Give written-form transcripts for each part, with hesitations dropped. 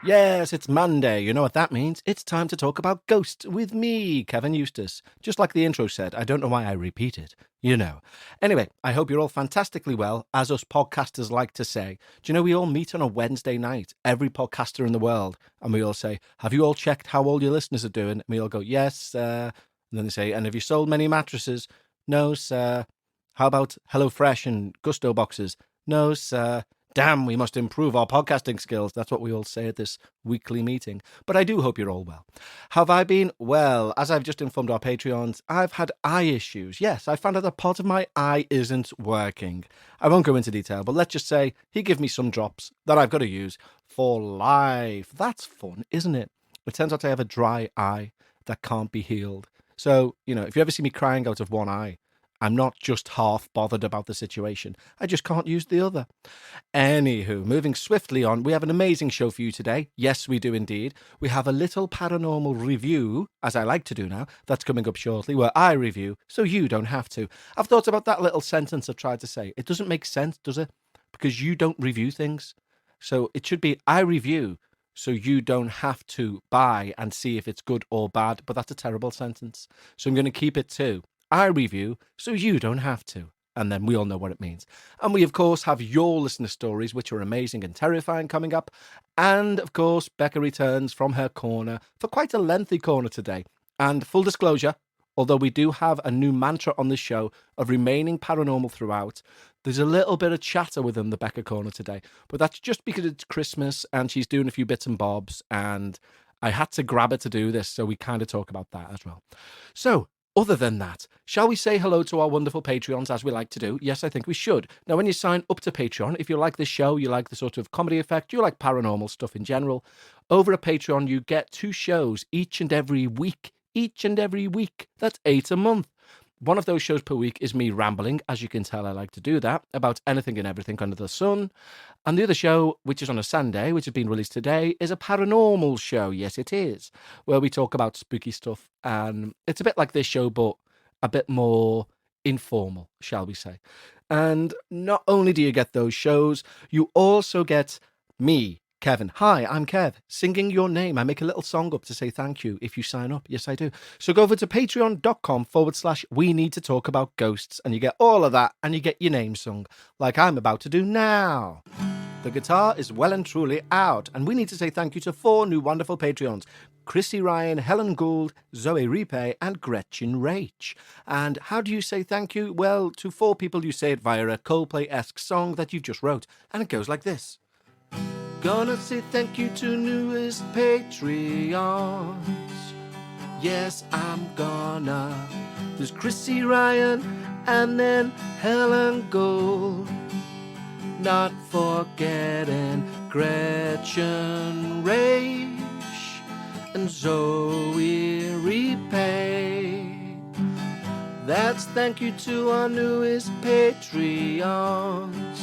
Yes, it's Monday. You know what that means? It's time to talk about ghosts with me, Kevin Eustace. Just like the intro said, I don't know why I repeat it. You know. Anyway, I hope you're all fantastically well, as us podcasters like to say. Do you know we all meet on a Wednesday night, every podcaster in the world, and we all say, have you all checked how all your listeners are doing? And we all go, yes, sir. And then they say, and have you sold many mattresses? No, sir. How about HelloFresh and Gusto boxes? No, sir. Damn, we must improve our podcasting skills. That's what we all say at this weekly meeting. But I do hope you're all well. How have I been? Well, as I've just informed our Patreons, I've had eye issues. Yes, I found out that part of my eye isn't working. I won't go into detail, but let's just say he gave me some drops that I've got to use for life. That's fun, isn't it? It turns out I have a dry eye that can't be healed. So, if you ever see me crying out of one eye, I'm not just half bothered about the situation. I just can't use the other. Anywho, moving swiftly on, we have an amazing show for you today. Yes, we do indeed. We have a little paranormal review, as I like to do now. That's coming up shortly, where I review, so you don't have to. I've thought about that little sentence I tried to say. It doesn't make sense, does it? Because you don't review things. So it should be, I review, so you don't have to buy and see if it's good or bad. But that's a terrible sentence. So I'm going to keep it to, I review, so you don't have to. And then we all know what it means. And we, of course, have your listener stories, which are amazing and terrifying, coming up. And, of course, Bekah returns from her corner for quite a lengthy corner today. And full disclosure, although we do have a new mantra on this show of remaining paranormal throughout, there's a little bit of chatter within the Bekah corner today. But that's just because it's Christmas and she's doing a few bits and bobs. And I had to grab her to do this, so we kind of talk about that as well. So, other than that, shall we say hello to our wonderful Patreons as we like to do? Yes, I think we should. Now, when you sign up to Patreon, if you like this show, you like the sort of comedy effect, you like paranormal stuff in general, over at Patreon, you get 2 shows each and every week. Each and every week. That's 8 a month. One of those shows per week is me rambling. As you can tell, I like to do that, about anything and everything under the sun. And the other show, which is on a Sunday, which has been released today, is a paranormal show. Yes, it is, where we talk about spooky stuff. And it's a bit like this show, but a bit more informal, shall we say. And not only do you get those shows, you also get me, Kevin. Hi, I'm Kev, singing your name. I make a little song up to say thank you if you sign up. Yes, I do. So go over to patreon.com/we need to talk about ghosts, and you get all of that, and you get your name sung, like I'm about to do now. The guitar is well and truly out, and we need to say thank you to 4 new wonderful Patreons: Chrissy Ryan, Helen Gould, Zoe Ripe, and Gretchen Rach. And how do you say thank you? Well, to 4 people, you say it via a Coldplay-esque song that you've just wrote, and it goes like this. Gonna say thank you to newest Patreons. Yes, I'm gonna. There's Chrissy Ryan and then Helen Gould. Not forgetting Gretchen Rach and Zoe Repay. That's thank you to our newest Patreons.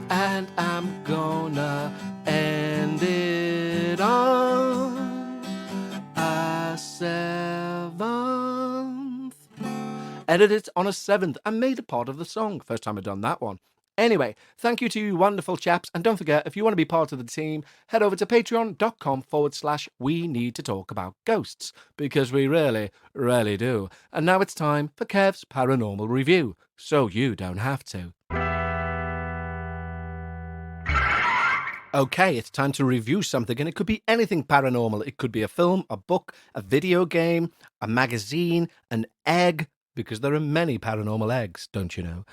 And I'm gonna end it on a 7th. Edit it on a 7th and made a part of the song. First time I've done that one. Anyway, thank you to you wonderful chaps. And don't forget, if you want to be part of the team, head over to patreon.com/we need to talk about ghosts. Because we really, really do. And now it's time for Kev's Paranormal Review. So you don't have to. Okay, it's time to review something, and it could be anything paranormal. It could be a film, a book, a video game, a magazine, an egg, because there are many paranormal eggs, don't you know?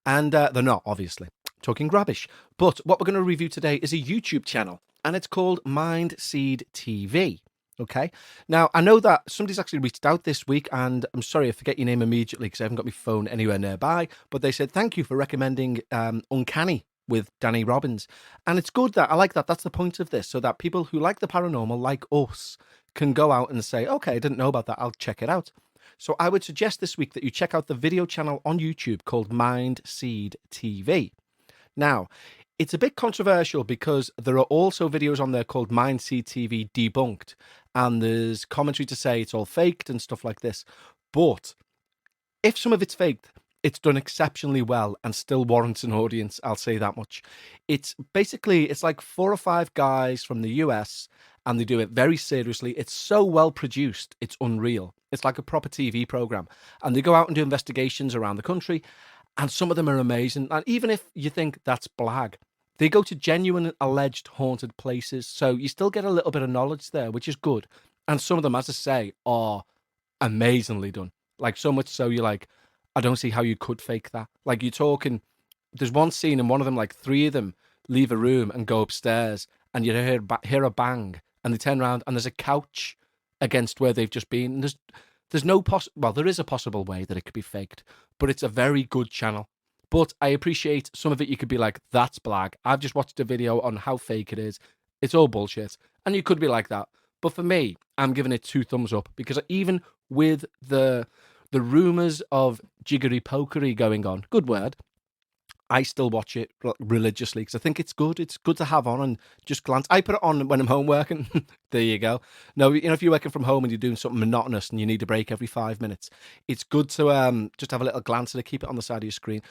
And they're not, obviously. Talking rubbish. But what we're going to review today is a YouTube channel, and it's called Mindseed TV. Okay. Now, I know that somebody's actually reached out this week, and I'm sorry, I forget your name immediately because I haven't got my phone anywhere nearby, but they said, thank you for recommending Uncanny with Danny Robbins. And it's good that I like that. That's the point of this, so that people who like the paranormal, like us, can go out and say, okay, I didn't know about that. I'll check it out. So I would suggest this week that you check out the video channel on YouTube called Mindseed TV. Now, it's a bit controversial because there are also videos on there called Mindseed TV Debunked, and there's commentary to say it's all faked and stuff like this. But if some of it's faked, It's done exceptionally well and still warrants an audience, I'll say that much. It's basically it's like 4 or 5 guys from the US, and they do it very seriously. It's so well produced, it's unreal. It's like a proper TV program, and they go out and do investigations around the country, and some of them are amazing. And even if you think that's blag, they go to genuine alleged haunted places, so you still get a little bit of knowledge there, which is good. And some of them, as I say, are amazingly done. Like, so much so you're like, I don't see how you could fake that. Like, you're talking, there's one scene in one of them, like 3 of them leave a room and go upstairs, and you hear a bang, and they turn around and there's a couch against where they've just been. And there's no well, there is a possible way that it could be faked, but it's a very good channel. But I appreciate some of it. You could be like, that's blag. I've just watched a video on how fake it is. It's all bullshit. And you could be like that. But for me, I'm giving it 2 thumbs up, because even with the rumors of jiggery pokery going on, good word, I still watch it religiously because I think it's good. It's good to have on and just glance. I put it on when I'm home working. There you go. No, you know, if you're working from home and you're doing something monotonous and you need a break every 5 minutes, it's good to just have a little glance at it, keep it on the side of your screen.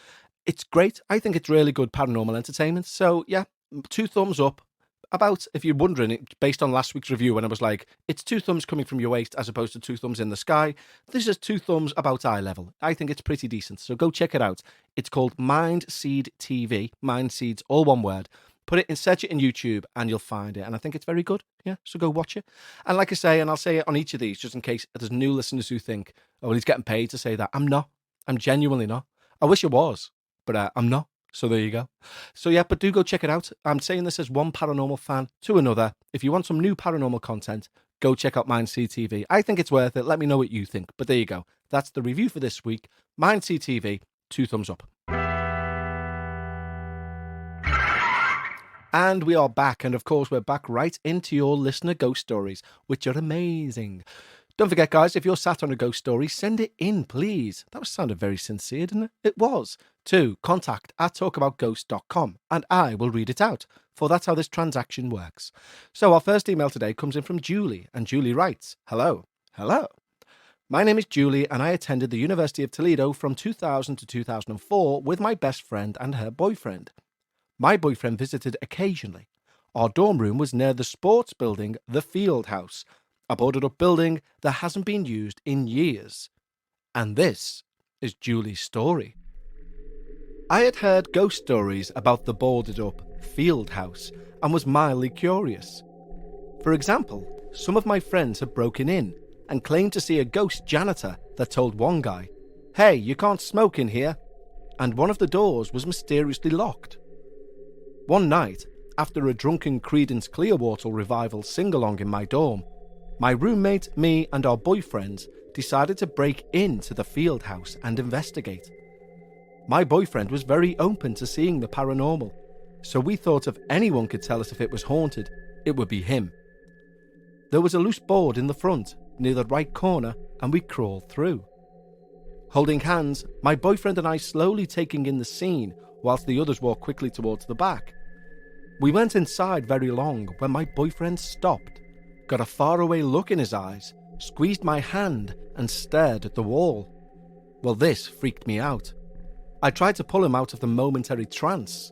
It's great. I think it's really good paranormal entertainment. So yeah, 2 thumbs up. About, if you're wondering, based on last week's review when I was like, it's 2 thumbs coming from your waist as opposed to 2 thumbs in the sky, this is 2 thumbs about eye level. I think it's pretty decent, so go check it out. It's called Mindseed TV. Mindseed's all one word. Put it in, search it in YouTube, and you'll find it. And I think it's very good. Yeah, so go watch it. And like I say, and I'll say it on each of these, just in case there's new listeners who think, oh, well, he's getting paid to say that. I'm not. I'm genuinely not. I wish I was, but I'm not. So there you go. So yeah, but do go check it out. I'm saying this as one paranormal fan to another. If you want some new paranormal content, go check out Mindseed TV. I think it's worth it. Let me know what you think. But there you go. That's the review for this week. Mindseed TV, 2 thumbs up. And we are back. And of course, we're back right into your listener ghost stories, which are amazing. Don't forget, guys, if you're sat on a ghost story, send it in, please. That sounded very sincere, didn't it? It was. To contact@talkaboutghost.com, and I will read it out, for that's how this transaction works. So our first email today comes in from Julie, and Julie writes, Hello. My name is Julie, and I attended the University of Toledo from 2000 to 2004 with my best friend and her boyfriend. My boyfriend visited occasionally. Our dorm room was near the sports building, the Field House, a boarded up building that hasn't been used in years. And this is Julie's story. I had heard ghost stories about the boarded up Field House and was mildly curious. For example, some of my friends had broken in and claimed to see a ghost janitor that told one guy, "Hey, you can't smoke in here," and one of the doors was mysteriously locked. One night, after a drunken Creedence Clearwater Revival sing-along in my dorm, my roommate, me, and our boyfriends decided to break into the Field House and investigate. My boyfriend was very open to seeing the paranormal, so we thought if anyone could tell us if it was haunted, it would be him. There was a loose board in the front, near the right corner, and we crawled through. Holding hands, my boyfriend and I slowly taking in the scene, whilst the others walked quickly towards the back. We weren't inside very long when my boyfriend stopped, got a faraway look in his eyes, squeezed my hand, and stared at the wall. Well, this freaked me out. I tried to pull him out of the momentary trance.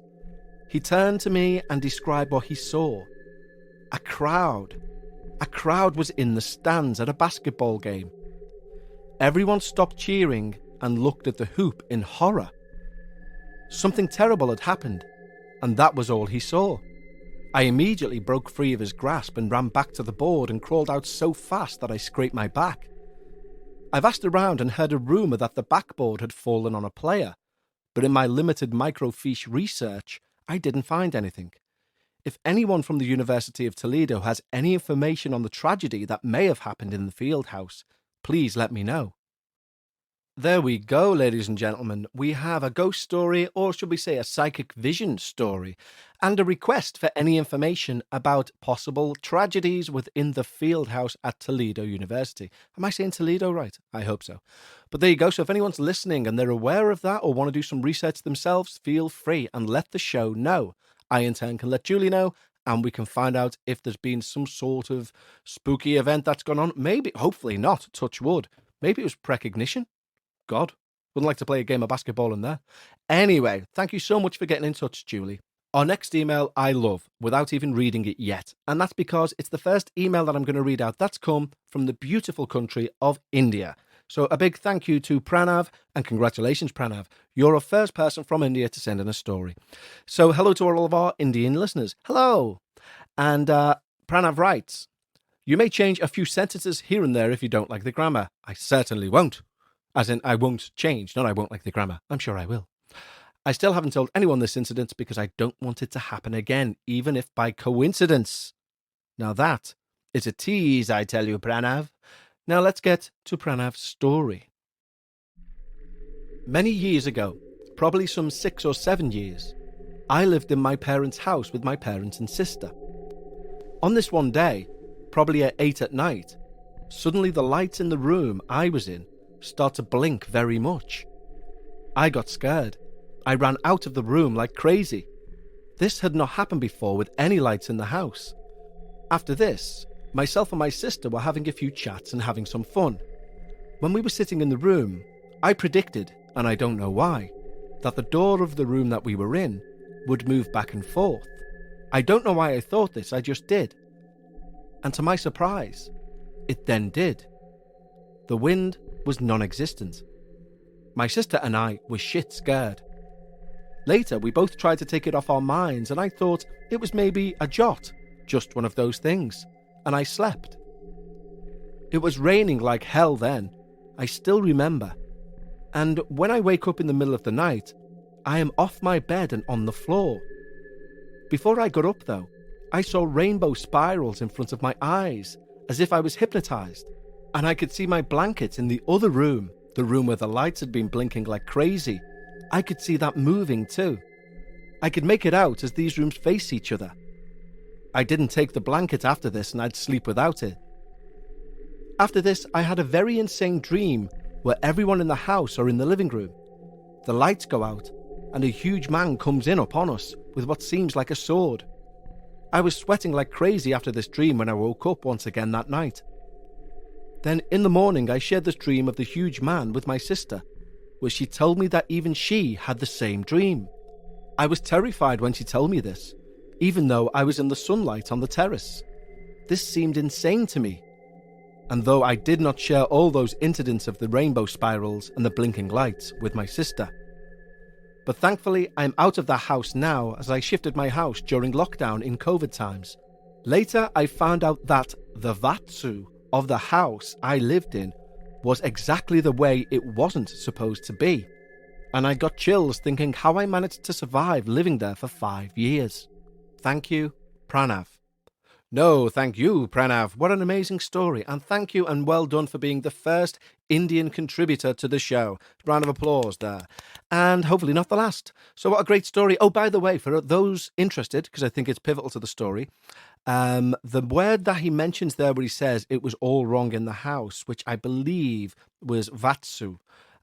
He turned to me and described what he saw. A crowd. A crowd was in the stands at a basketball game. Everyone stopped cheering and looked at the hoop in horror. Something terrible had happened, and that was all he saw. I immediately broke free of his grasp and ran back to the board and crawled out so fast that I scraped my back. I've asked around and heard a rumour that the backboard had fallen on a player, but in my limited microfiche research, I didn't find anything. If anyone from the University of Toledo has any information on the tragedy that may have happened in the Field House, please let me know. There we go, ladies and gentlemen. We have a ghost story, or should we say a psychic vision story, and a request for any information about possible tragedies within the Field House at Toledo University. Am I saying Toledo right? I hope so. But there you go. So if anyone's listening and they're aware of that or want to do some research themselves, feel free and let the show know. I in turn can let Julie know, and we can find out if there's been some sort of spooky event that's gone on. Maybe, hopefully not, touch wood. Maybe it was precognition. God, Wouldn't like to play a game of basketball in there. Anyway, thank you so much for getting in touch, Julie. Our next email I love without even reading it yet, and that's because it's the first email that I'm going to read out that's come from the beautiful country of India. So a big thank you to Pranav, and congratulations, Pranav. You're a first person from India to send in a story. So hello to all of our Indian listeners. Hello. And Pranav writes, you may change a few sentences here and there if you don't like the grammar. I certainly won't. As in, I won't change, not I won't like the grammar. I'm sure I will. I still haven't told anyone this incident because I don't want it to happen again, even if by coincidence. Now that is a tease, I tell you, Pranav. Now let's get to Pranav's story. Many years ago, probably some 6 or 7 years, I lived in my parents' house with my parents and sister. On this one day, probably at 8 at night, suddenly the lights in the room I was in start to blink very much. I got scared. I ran out of the room like crazy. This had not happened before with any lights in the house. After this, myself and my sister were having a few chats and having some fun. When we were sitting in the room, I predicted, and I don't know why, that the door of the room that we were in would move back and forth. I don't know why I thought this, I just did. And to my surprise, it then did. The wind was non-existent. My sister and I were shit scared. Later, we both tried to take it off our minds, and I thought it was maybe a jot, just one of those things, and I slept. It was raining like hell then, I still remember, and when I wake up in the middle of the night, I am off my bed and on the floor. Before I got up though, I saw rainbow spirals in front of my eyes, as if I was hypnotized, and I could see my blanket in the other room, the room where the lights had been blinking like crazy. I could see that moving too. I could make it out as these rooms face each other. I didn't take the blanket after this and I'd sleep without it. After this, I had a very insane dream where everyone in the house are in the living room. The lights go out and a huge man comes in upon us with what seems like a sword. I was sweating like crazy after this dream when I woke up once again that night. Then in the morning I shared this dream of the huge man with my sister, where she told me that even she had the same dream. I was terrified when she told me this, even though I was in the sunlight on the terrace. This seemed insane to me. And though I did not share all those incidents of the rainbow spirals and the blinking lights with my sister. But thankfully I'm out of that house now, as I shifted my house during lockdown in COVID times. Later I found out that the Vatsu of the house I lived in was exactly the way it wasn't supposed to be, and I got chills thinking how I managed to survive living there for 5 years. Thank you, Pranav. No, thank you, Pranav. What an amazing story, and thank you and well done for being the first Indian contributor to the show. Round of applause there. And hopefully not the last. So what a great story. Oh, by the way, for those interested, because I think it's pivotal to the story, the word that he mentions there where he says it was all wrong in the house, which I believe was Vatsu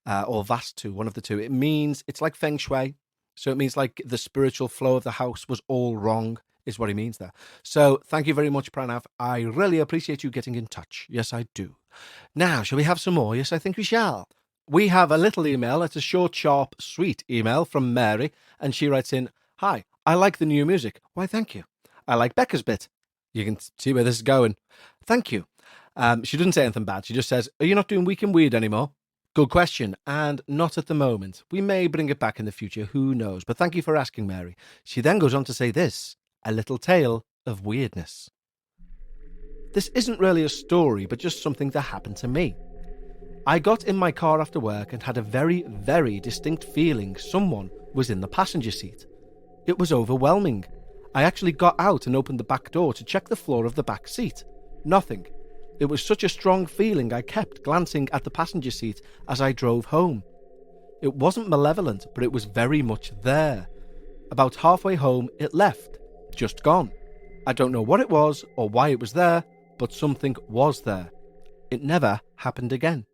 or Vastu, one of the two. It means, it's like Feng Shui. So it means like the spiritual flow of the house was all wrong, is what he means there. So thank you very much, Pranav. I really appreciate you getting in touch. Yes, I do. Now, shall we have some more? Yes, I think we shall. We have a little email. It's a short, sharp, sweet email from Mary, and she writes in, "Hi, I like the new music." Why, thank you. I like Bekah's bit. You can see where this is going. Thank you. She doesn't say anything bad. She just says, "Are you not doing Week in Weird anymore?" Good question, and not at the moment. We may bring it back in the future, who knows? But thank you for asking, Mary. She then goes on to say this, a little tale of weirdness. This isn't really a story, but just something that happened to me. I got in my car after work and had a very, very distinct feeling someone was in the passenger seat. It was overwhelming. I actually got out and opened the back door to check the floor of the back seat. Nothing. It was such a strong feeling I kept glancing at the passenger seat as I drove home. It wasn't malevolent, but it was very much there. About halfway home, it left. Just gone. I don't know what it was or why it was there, but something was there. It never happened again.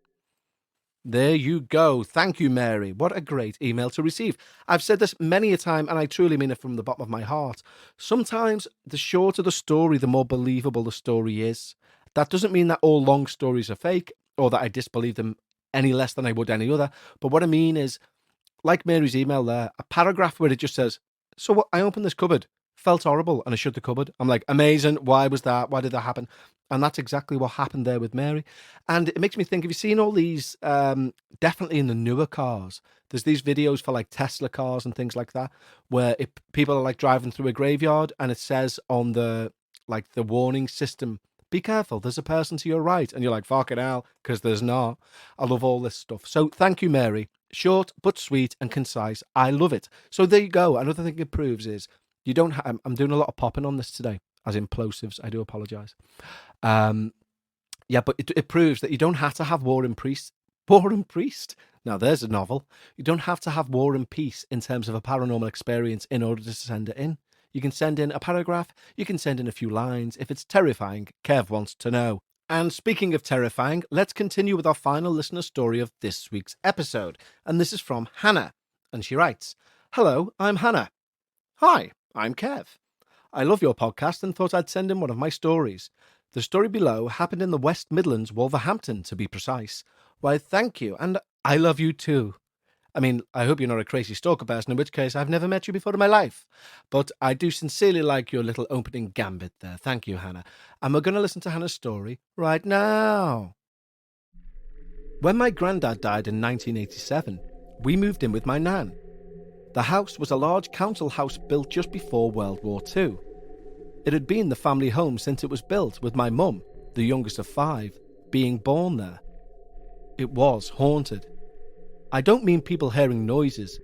There you go. Thank you, Mary. What a great email to receive. I've said this many a time, and I truly mean it from the bottom of my heart. Sometimes the shorter the story, the more believable the story is. That doesn't mean that all long stories are fake or that I disbelieve them any less than I would any other. But what I mean is, like Mary's email there, a paragraph where it just says, so what, I opened this cupboard, felt horrible, and I shut the cupboard. I'm like, amazing. Why was that? Why did that happen? And that's exactly what happened there with Mary. And it makes me think, have you seen all these, definitely in the newer cars, there's these videos for like Tesla cars and things like that, where people are like driving through a graveyard and it says on the warning system, be careful, there's a person to your right. And you're like, fucking hell, because there's not. I love all this stuff. So thank you, Mary. Short but sweet and concise. I love it. So there you go. Another thing it proves is you don't I'm doing a lot of popping on this today, as in plosives. I do apologize. Yeah, but it proves that you don't have to have War and Priest. War and Priest? Now there's a novel. You don't have to have War and Peace in terms of a paranormal experience in order to send it in. You can send in a paragraph. You can send in a few lines. If it's terrifying, Kev wants to know. And speaking of terrifying, let's continue with our final listener story of this week's episode. And this is from Hannah. And she writes, hello, I'm Hannah. Hi, I'm Kev. I love your podcast and thought I'd send in one of my stories. The story below happened in the West Midlands, Wolverhampton, to be precise. Why, thank you, and I love you too. I mean, I hope you're not a crazy stalker person, in which case I've never met you before in my life. But I do sincerely like your little opening gambit there. Thank you, Hannah. And we're going to listen to Hannah's story right now. When my granddad died in 1987, we moved in with my nan. The house was a large council house built just before World War II. It had been the family home since it was built, with my mum, the youngest of 5, being born there. It was haunted. I don't mean people hearing noises.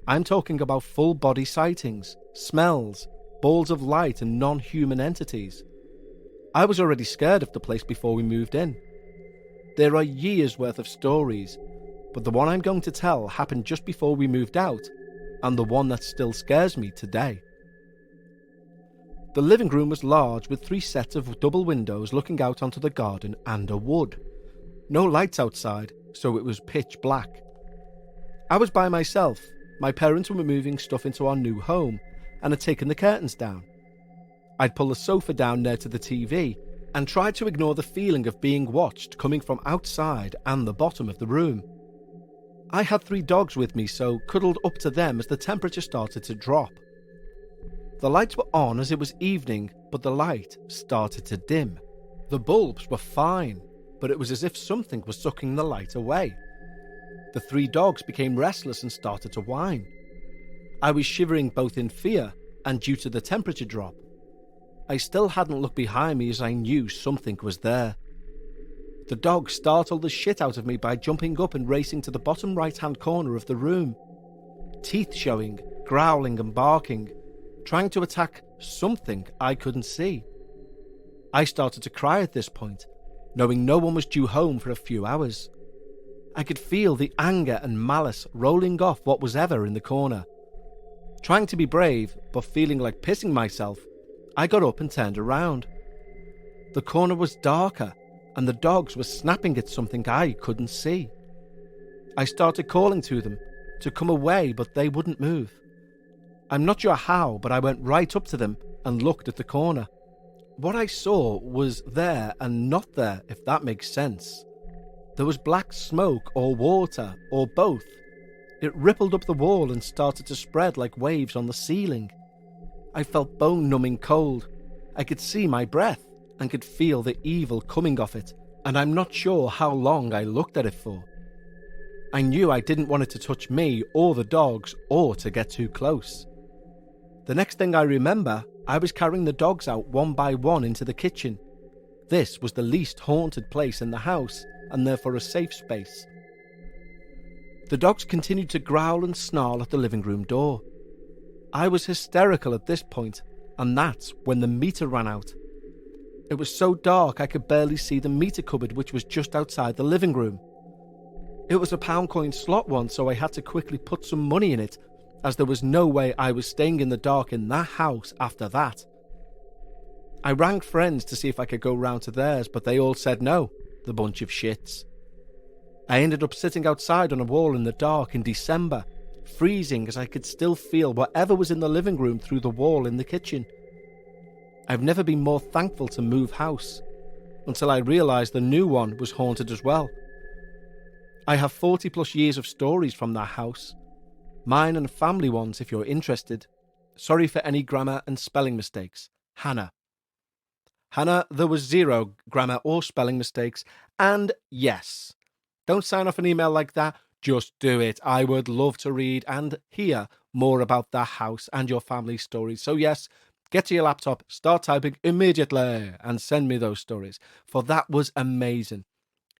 I'm talking about full-body sightings, smells, balls of light and non-human entities. I was already scared of the place before we moved in. There are years' worth of stories, but the one I'm going to tell happened just before we moved out, and the one that still scares me today. The living room was large with 3 sets of double windows looking out onto the garden and a wood. No lights outside, so it was pitch black. I was by myself. My parents were moving stuff into our new home and had taken the curtains down. I'd pull the sofa down near to the TV and tried to ignore the feeling of being watched coming from outside and the bottom of the room. I had 3 dogs with me, so cuddled up to them as the temperature started to drop. The lights were on as it was evening, but the light started to dim. The bulbs were fine, but it was as if something was sucking the light away. The 3 dogs became restless and started to whine. I was shivering both in fear and due to the temperature drop. I still hadn't looked behind me as I knew something was there. The dog startled the shit out of me by jumping up and racing to the bottom right-hand corner of the room. Teeth showing, growling and barking, trying to attack something I couldn't see. I started to cry at this point, knowing no one was due home for a few hours. I could feel the anger and malice rolling off what was ever in the corner. Trying to be brave, but feeling like pissing myself, I got up and turned around. The corner was darker, and the dogs were snapping at something I couldn't see. I started calling to them to come away, but they wouldn't move. I'm not sure how, but I went right up to them and looked at the corner. What I saw was there and not there, if that makes sense. There was black smoke or water or both. It rippled up the wall and started to spread like waves on the ceiling. I felt bone-numbing cold. I could see my breath and could feel the evil coming off it, and I'm not sure how long I looked at it for. I knew I didn't want it to touch me or the dogs or to get too close. The next thing I remember, I was carrying the dogs out one by one into the kitchen. This was the least haunted place in the house, and therefore a safe space. The dogs continued to growl and snarl at the living room door. I was hysterical at this point, and that's when the meter ran out. It was so dark I could barely see the meter cupboard, which was just outside the living room. It was a £1 slot one, so I had to quickly put some money in it, as there was no way I was staying in the dark in that house after that. I rang friends to see if I could go round to theirs, but they all said no, the bunch of shits. I ended up sitting outside on a wall in the dark in December, freezing as I could still feel whatever was in the living room through the wall in the kitchen. I've never been more thankful to move house, until I realised the new one was haunted as well. I have 40 plus years of stories from that house. Mine and family ones if you're interested. Sorry for any grammar and spelling mistakes. Hannah. Hannah, there was 0 grammar or spelling mistakes. And yes, don't sign off an email like that. Just do it. I would love to read and hear more about that house and your family stories. So yes, get to your laptop, start typing immediately and send me those stories. For that was amazing.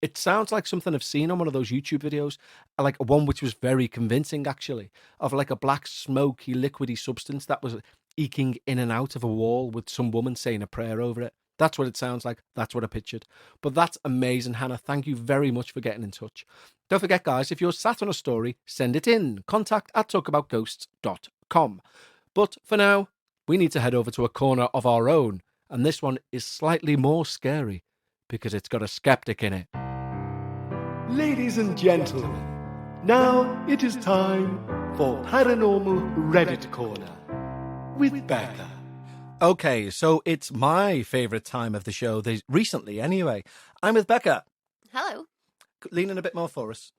It sounds like something I've seen on one of those YouTube videos, like one which was very convincing, actually, of like a black, smoky, liquidy substance that was eking in and out of a wall with some woman saying a prayer over it. That's what it sounds like. That's what I pictured. But that's amazing, Hannah. Thank you very much for getting in touch. Don't forget, guys, if you're sat on a story, send it in. contact@talkaboutghosts.com. But for now, we need to head over to a corner of our own. And this one is slightly more scary because it's got a skeptic in it. Ladies and gentlemen, now it is time for Paranormal Reddit Corner with Bekah. Okay, so it's my favourite time of the show, recently anyway. I'm with Bekah. Hello. Leaning a bit more for us.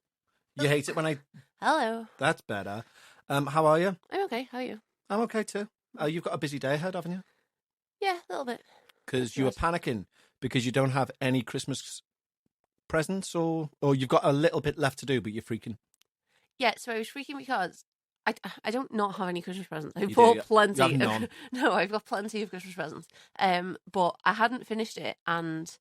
You hate it when I... Hello. That's better. How are you? I'm okay. How are you? I'm okay too. You've got a busy day ahead, haven't you? Yeah, a little bit. Because you were panicking because you don't have any Christmas presents or you've got a little bit left to do, but you're freaking. Yeah, so I was freaking because I don't not have any Christmas presents. I You bought do, plenty. You have none. No, I've got plenty of Christmas presents. But I hadn't finished it, and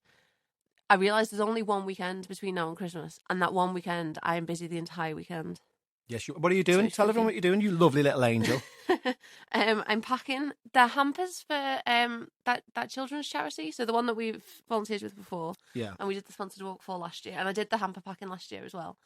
I realised there's only one weekend between now and Christmas, and that one weekend I am busy the entire weekend. Yes, what are you doing? Tell everyone what you're doing, you lovely little angel. I'm packing the hampers for that children's charity, so the one that we've volunteered with before. Yeah. And we did the sponsored walk for last year, and I did the hamper packing last year as well.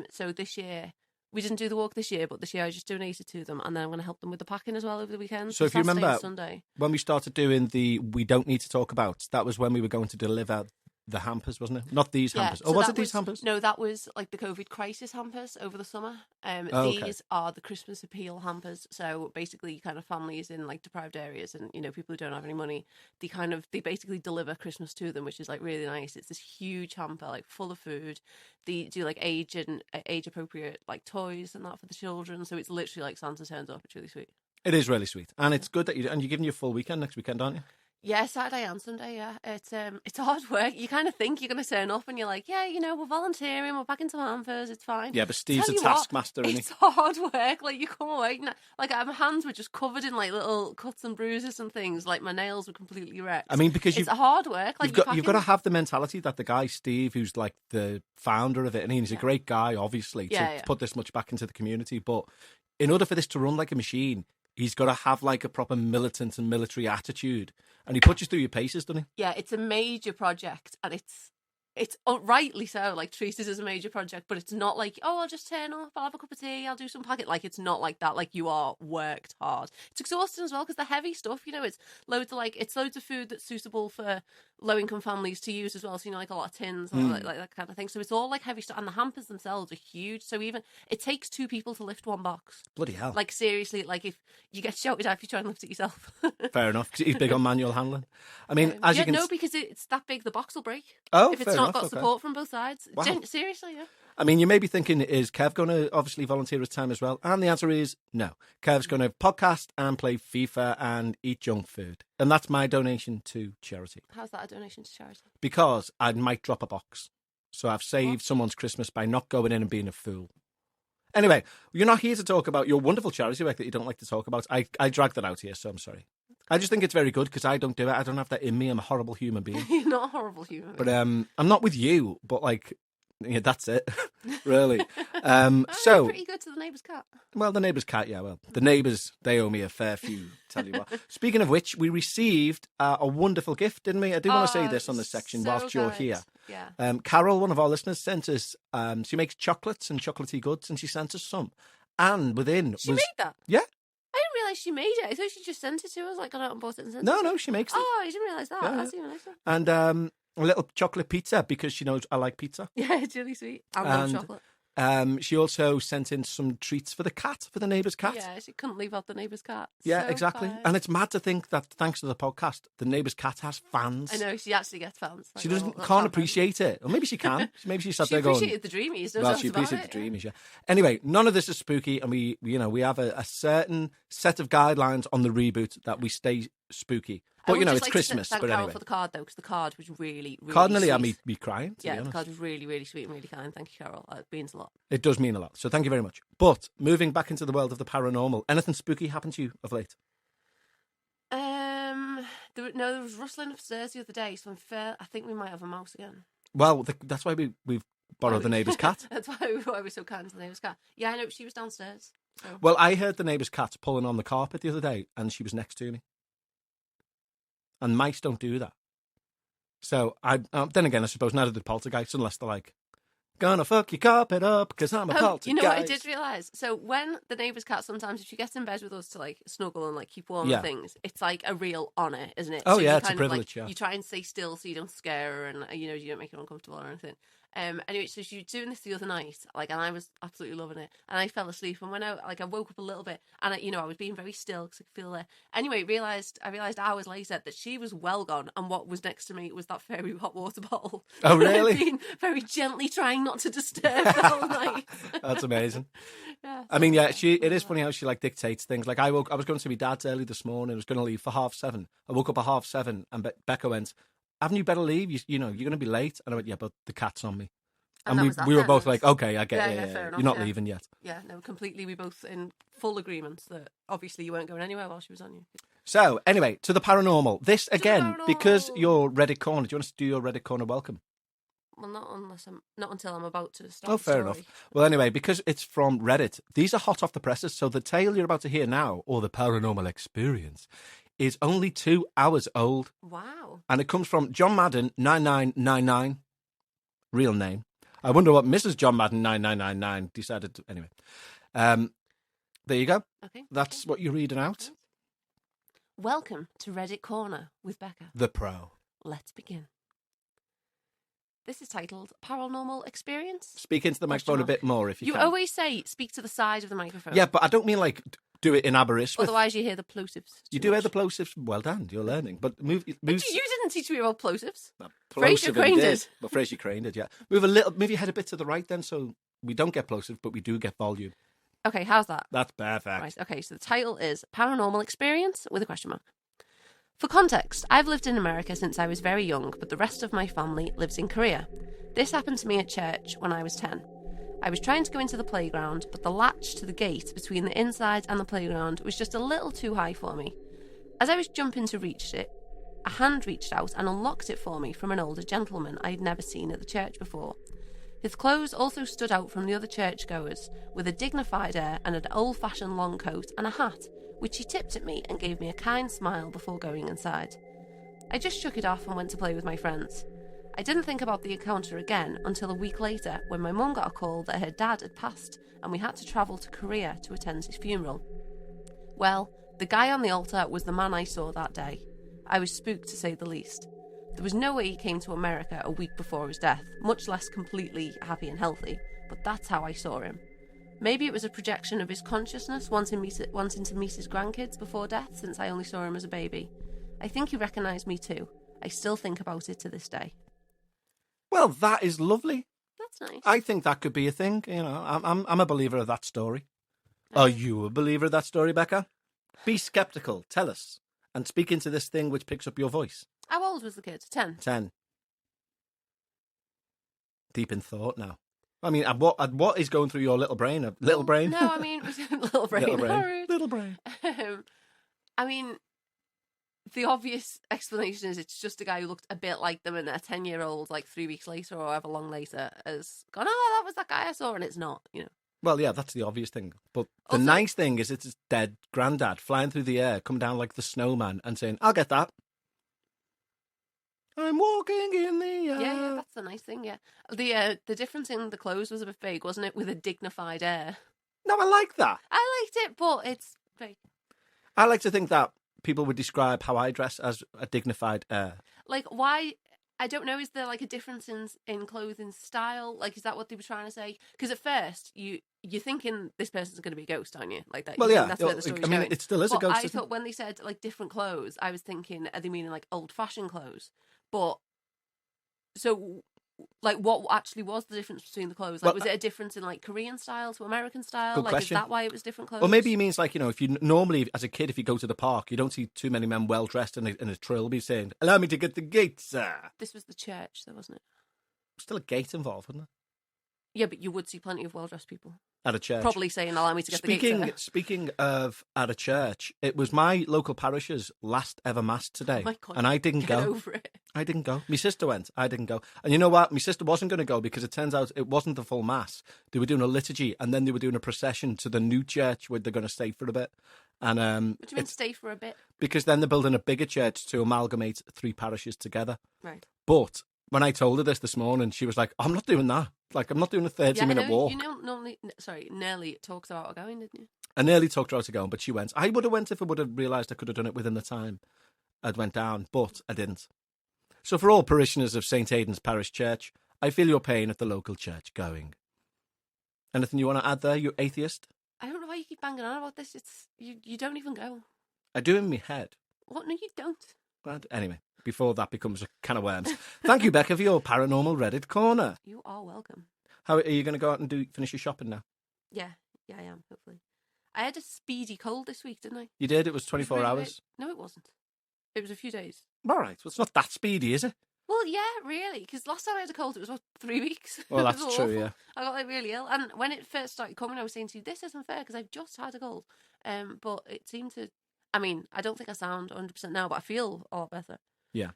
So this year we didn't do the walk this year, but this year I just donated to them, and then I'm going to help them with the packing as well over the weekend. So if you remember, Sunday. When we started doing the We Don't Need to Talk About, that was when we were going to deliver the hampers, wasn't it? Not these hampers. Or was it these hampers? No, that was like the COVID crisis hampers over the summer. These are the Christmas appeal hampers. So basically, kind of families in like deprived areas and people who don't have any money, they basically deliver Christmas to them, which is like really nice. It's this huge hamper, like full of food. They do like age appropriate like toys and that for the children. So it's literally like Santa turns up. It's really sweet. It is really sweet, and it's good that you're giving you a full weekend next weekend, aren't you? Yeah, Saturday and Sunday, yeah. It's hard work. You kind of think you're going to turn up and you're like, yeah, we're volunteering, we're packing some hampers, it's fine. Yeah, but Steve's a taskmaster, isn't he? It's hard work. Like, you come away, like, my hands were just covered in, like, little cuts and bruises and things. Like, my nails were completely wrecked. I mean, because it's hard work. Like, you've got to have the mentality that the guy, Steve, who's, like, the founder of it, and he's a great guy, obviously, to put this much back into the community, but in order for this to run like a machine, he's got to have like a proper militant and military attitude. And he puts you through your paces, doesn't he? Yeah, it's a major project, and it's rightly so, like, treated as a major project, but it's not like, oh, I'll just turn up, I'll have a cup of tea, I'll do some packing. Like, it's not like that. Like, you are worked hard. It's exhausting as well, because the heavy stuff, it's loads of food that's suitable for low-income families to use as well. So, like a lot of tins, and like that kind of thing. So it's all, like, heavy stuff, and the hampers themselves are huge. So even, it takes 2 people to lift one box. Bloody hell. Like, seriously, like, if you get shouted at if you try and lift it yourself. Fair enough, 'cause he's big on manual handling. I mean, as you can... No, because it's that big, the box will break. Oh, if it's not got support from both sides. Wow. Seriously, yeah. I mean, you may be thinking, is Kev going to obviously volunteer his time as well? And the answer is no. Kev's going to podcast and play FIFA and eat junk food. And that's my donation to charity. How's that a donation to charity? Because I might drop a box. So I've saved someone's Christmas by not going in and being a fool. Anyway, you're not here to talk about your wonderful charity work that you don't like to talk about. I dragged that out here, so I'm sorry. I just think it's very good because I don't do it. I don't have that in me. I'm a horrible human being. You're not a horrible human being. But I'm not with you, but like, yeah, that's it, really. You're So pretty good to the neighbour's cat. Well, the neighbour's cat, yeah. Well, the neighbours, they owe me a fair few, tell you what. Speaking of which, we received a wonderful gift, didn't we? I do want to say this on this section whilst you're here. Yeah. Carol, one of our listeners, sent us, she makes chocolates and chocolatey goods, and she sent us some. And within She made that? Yeah. I didn't realise she made it. I thought she just sent it to us, like got out and bought it and sent it. No, she makes it. Oh, I didn't realise that. Yeah. That's even nicer. And a little chocolate pizza because she knows I like pizza. Yeah, it's really sweet. And chocolate. She also sent in some treats for the neighbour's cat. Yeah, she couldn't leave out the neighbour's cat. Yeah, So exactly. kind. And it's mad to think that thanks to the podcast, the neighbour's cat has fans. I know, she actually gets fans. She Like, can't fan appreciate it. Or maybe she can. Maybe she sat She there going... appreciated the dreamies. No Well, doubt she about appreciated it, the dreamies, yeah. Anyway, none of this is spooky, and we have a certain set of guidelines on the reboot that we stay spooky. But, it's Christmas, thank but Carol anyway. for the card, though, because the card was really, really Card nearly sweet. had me crying, to be Yeah, honest. the card was really, really sweet and really kind. Thank you, Carol. It means a lot. It does mean a lot, so thank you very much. But, moving back into the world of the paranormal, anything spooky happened to you of late? There was rustling upstairs the other day, so I think we might have a mouse again. Well, that's why we've borrowed the neighbour's cat. That's why we're so kind to the neighbour's cat. Yeah, I know, she was downstairs. So. Well, I heard the neighbour's cat pulling on the carpet the other day, and she was next to me. And mice don't do that. So, then again, I suppose neither did poltergeists, unless they're like, gonna fuck your carpet up because I'm a poltergeist. You know what I did realise? So when the neighbour's cat, sometimes if she gets in bed with us to like snuggle and like keep warm and things, it's like a real honour, isn't it? Oh, so yeah, you it's a kind of, privilege, like, yeah. You try and stay still so you don't scare her and, you don't make her uncomfortable or anything. Anyway, so she was doing this the other night, like, and I was absolutely loving it. And I fell asleep, and when I woke up a little bit, and I was being very still because I could feel it. Anyway, I realised hours later that she was well gone, and what was next to me was that fairy hot water bottle. Oh, really? I'd been very gently trying not to disturb the whole night. That's amazing. Yeah, I mean, yeah, it is funny how she like dictates things. Like I was going to see my dad's early this morning. I was going to leave for 7:30. I woke up at 7:30, and Becca went, "Haven't you better leave? You're going to be late." And I went, "Yeah, but the cat's on me." And we were both like, "Okay, I get it. Yeah, fair enough, You're not leaving yet." Yeah, no, completely. We both in full agreement that obviously you weren't going anywhere while she was on you. So anyway, to the paranormal. This again, because you're Reddit corner. Do you want us to do your Reddit corner welcome? Well, not until I'm about to start. Oh, fair enough. Well, anyway, because it's from Reddit, these are hot off the presses. So the tale you're about to hear now, or the Paranormal Experience, is only 2 hours old. Wow. And it comes from John Madden 9999, real name. I wonder what Mrs. John Madden 9999 decided to... Anyway. There you go. Okay. That's what you're reading out. Welcome to Reddit Corner with Bekah. The pro. Let's begin. This is titled Paranormal Experience. Speak into the microphone a bit more if you can. You always say speak to the side of the microphone. Yeah, but I don't mean like do it in Aberystwyth. Otherwise you hear the plosives. You do hear the plosives. Well done, you're learning. But move. You didn't teach me about plosives. Fraser Crane did. Well, Fraser Crane did, yeah. Move your head a bit to the right then, so we don't get plosive, but we do get volume. Okay, how's that? That's perfect. Right, okay, so the title is Paranormal Experience with a question mark. For context, I've lived in America since I was very young, but the rest of my family lives in Korea. This happened to me at church when I was 10. I was trying to go into the playground, but the latch to the gate between the inside and the playground was just a little too high for me. As I was jumping to reach it, a hand reached out and unlocked it for me from an older gentleman I had never seen at the church before. His clothes also stood out from the other churchgoers, with a dignified air and an old-fashioned long coat and a hat, which he tipped at me and gave me a kind smile before going inside. I just shook it off and went to play with my friends. I didn't think about the encounter again until a week later when my mum got a call that her dad had passed and we had to travel to Korea to attend his funeral. Well, the guy on the altar was the man I saw that day. I was spooked to say the least. There was no way he came to America a week before his death, much less completely happy and healthy, but that's how I saw him. Maybe it was a projection of his consciousness wanting to meet his grandkids before death, since I only saw him as a baby. I think he recognised me too. I still think about it to this day. Well, that is lovely. That's nice. I think that could be a thing. I'm a believer of that story. Are you a believer of that story, Becca? Be sceptical. Tell us. And speak into this thing which picks up your voice. How old was the kid? 10? 10. Deep in thought now. I mean, what is going through your little brain? A little brain? No, I mean, little brain. Little brain. Little brain. I mean, the obvious explanation is it's just a guy who looked a bit like them, and a 10-year-old, like 3 weeks later or however long later, has gone, oh, that was that guy I saw, and it's not, Well, yeah, that's the obvious thing. But the Also, nice thing is it's his dead granddad flying through the air, coming down like the snowman and saying, I'll get that. I'm walking in the air. Yeah, that's the nice thing, yeah. The difference in the clothes was a bit vague, wasn't it? With a dignified air. No, I like that. I liked it, but it's vague. I like to think that people would describe how I dress as a dignified air. Like, why... I don't know. Is there like a difference in clothing style? Like, is that what they were trying to say? Because at first you're thinking this person's going to be a ghost, aren't you? Like that. Well, you yeah. think that's where the story's going. It still is a But ghost. I thought when they said like different clothes, I was thinking, are they meaning like old-fashioned clothes? But so, like, what actually was the difference between the clothes? Like, was it a difference in like Korean style to American style? Good Like, question. is that why it was different clothes? Or maybe he means like, if you normally, as a kid, if you go to the park, you don't see too many men well dressed in a trilby saying, "Allow me to get the gate, sir." This was the church, though, wasn't it? Still a gate involved, isn't there? Yeah, but you would see plenty of well-dressed people. At a church. Probably saying, allow me to get the gate, sir. Speaking of at a church, it was my local parish's last ever mass today. Oh my God, and I didn't get go. over it. I didn't go. My sister went. I didn't go. And you know what? My sister wasn't going to go because it turns out it wasn't the full mass. They were doing a liturgy and then they were doing a procession to the new church where they're going to stay for a bit. And What do you mean stay for a bit? Because then they're building a bigger church to amalgamate 3 parishes together. Right. But when I told her this morning, she was like, I'm not doing that. Like, I'm not doing a 30-minute walk. You know, nearly talks about going, didn't you? I nearly talked her out of going, but she went. I would have went if I would have realised I could have done it within the time I'd went down, but I didn't. So for all parishioners of St. Aidan's Parish Church, I feel your pain at the local church going. Anything you want to add there, you atheist? I don't know why you keep banging on about this. It's you don't even go. I do in my head. What? No, you don't. But anyway, before that becomes a can of worms. Thank you, Bekah, for your paranormal Reddit corner. You are welcome. How are you going to go out and finish your shopping now? Yeah, I am, hopefully. I had a speedy cold this week, didn't I? You did? It was 24 really hours? No, it wasn't. It was a few days. All right. Well, it's not that speedy, is it? Well, yeah, really, because last time I had a cold, it was, 3 weeks? Well, It was that's true, awful. yeah. I got, like, really ill. And when it first started coming, I was saying to you, this isn't fair, because I've just had a cold. But it seemed to... I mean, I don't think I sound 100% now, but I feel a lot better. Yeah.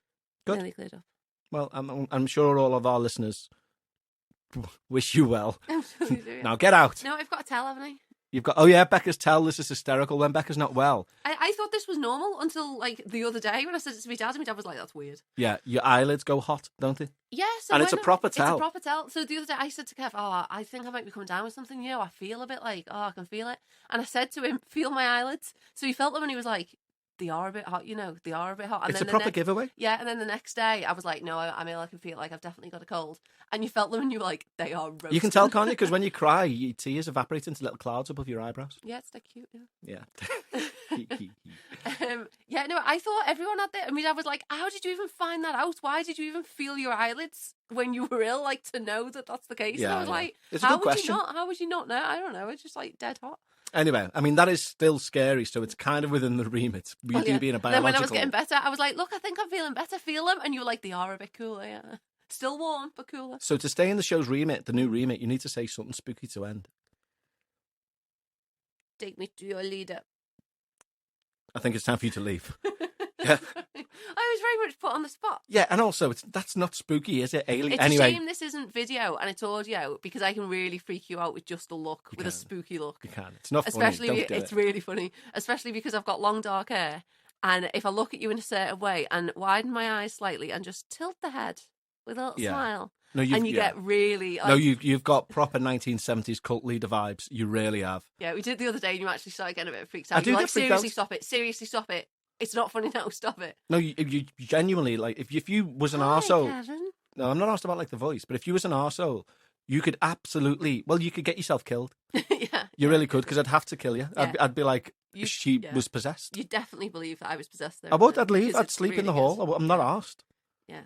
Good. Nearly cleared up. Well, I'm sure all of our listeners wish you well. Now get out. No, I've got to tell, haven't I? You've got, oh yeah, Becca's tell, this is hysterical when Becca's not well. I thought this was normal until, like, the other day when I said it to my dad, and my dad was like, that's weird. Yeah, your eyelids go hot, don't they? Yeah, and it's a proper tell. It's a proper tell. So the other day I said to Kev, I think I might be coming down with something, I feel a bit like, I can feel it. And I said to him, feel my eyelids. So he felt them and he was like, they are a bit hot, they are a bit hot. And it's then a proper giveaway. Yeah, and then the next day I was like, no, I'm ill, I can feel it, like I've definitely got a cold. And you felt them and you were like, they are roasted. You can tell, can't you? Because when you cry, your tears evaporate into little clouds above your eyebrows. Yeah, it's like cute, Yeah. Yeah, no, I thought everyone had that. I mean, I was like, how did you even find that out? Why did you even feel your eyelids when you were ill, like, to know that that's the case? Yeah, and I was like, it's a how good would question. you not? How would you not know? I don't know. It's just like dead hot. Anyway, I mean, that is still scary, so it's kind of within the remit. We do being a biological... Then when I was getting better, I was like, look, I think I'm feeling better. Feel them. And you were like, they are a bit cooler, yeah. Still warm, but cooler. So to stay in the show's remit, the new remit, you need to say something spooky to end. Take me to your leader. I think it's time for you to leave. Yeah. I was very much put on the spot. Yeah, and also, that's not spooky, is it? Alien. It's anyway, a shame this isn't video and it's audio, because I can really freak you out with just a look, with a spooky look. You can. It's not funny. Especially, Don't do it's it. really funny, especially because I've got long dark hair, and if I look at you in a certain way and widen my eyes slightly and just tilt the head with a little smile, no, and you get really... Like, no, you've got proper 1970s cult leader vibes. You really have. Yeah, we did the other day and you actually started getting a bit freaked out. I do You're get like, freaked seriously, out. stop it. Seriously, stop it. It's not funny now, stop it. No, you genuinely, like, if you was an Hi, arsehole... Kevin. No, I'm not asked about, like, the voice, but if you was an arsehole, you could absolutely... Well, you could get yourself killed. Yeah. You really could, because I'd have to kill you. Yeah. I'd be like, You- she yeah. was possessed. You definitely believe that I was possessed though. I would. I'd leave. Because I'd it's sleep in really the good. hall. I'm not arsed. Yeah.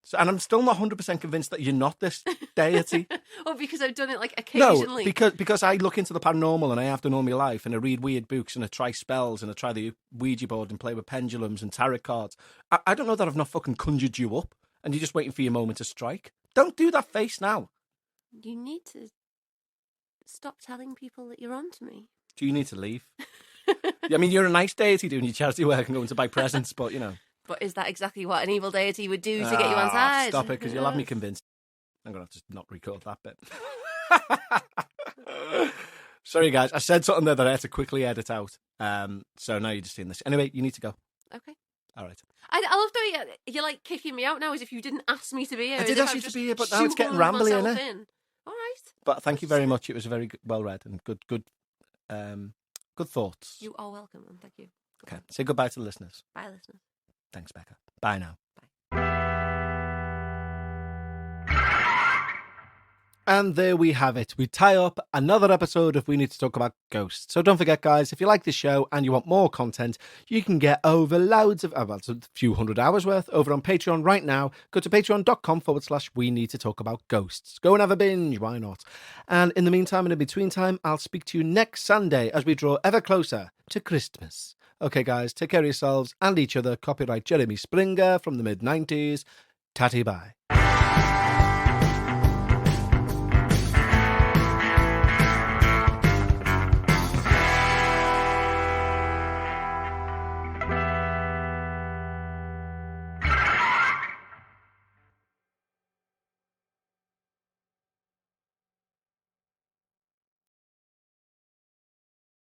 So, and I'm still not 100% convinced that you're not this deity. Well, because I've done it like No, occasionally. because I look into the paranormal and I have done all my life, and I read weird books and I try spells and I try the Ouija board and play with pendulums and tarot cards. I don't know that I've not fucking conjured you up and you're just waiting for your moment to strike. Don't do that face now. You need to stop telling people that you're on to me. Do you need to leave? I mean, you're a nice deity doing your charity work and going to buy presents, but, you know. But is that exactly what an evil deity would do to get you on side? Stop it, because you'll have me convinced. I'm going to have to not record that bit. Sorry, guys. I said something there that I had to quickly edit out. So now you're just seeing this. Anyway, you need to go. Okay. All right. I love that you're like kicking me out now as if you didn't ask me to be here. I as did if ask I've you to just be here, but now it's getting shoehorned rambly, myself innit? in. All right. But thank you very much. It was a very well read and good thoughts. You are welcome, and thank you. Okay. Say goodbye to the listeners. Bye, listeners. Thanks, Bekah. Bye now. Bye. And there we have it. We tie up another episode of We Need to Talk About Ghosts. So don't forget, guys, if you like this show and you want more content, you can get over loads of, well, it's a few hundred hours worth over on Patreon right now. Go to patreon.com/We Need to Talk About Ghosts. Go and have a binge. Why not? And in the meantime, and in between time, I'll speak to you next Sunday as we draw ever closer to Christmas. Okay, guys, take care of yourselves and each other. Copyright Jeremy Springer from the mid-90s. Tatty bye.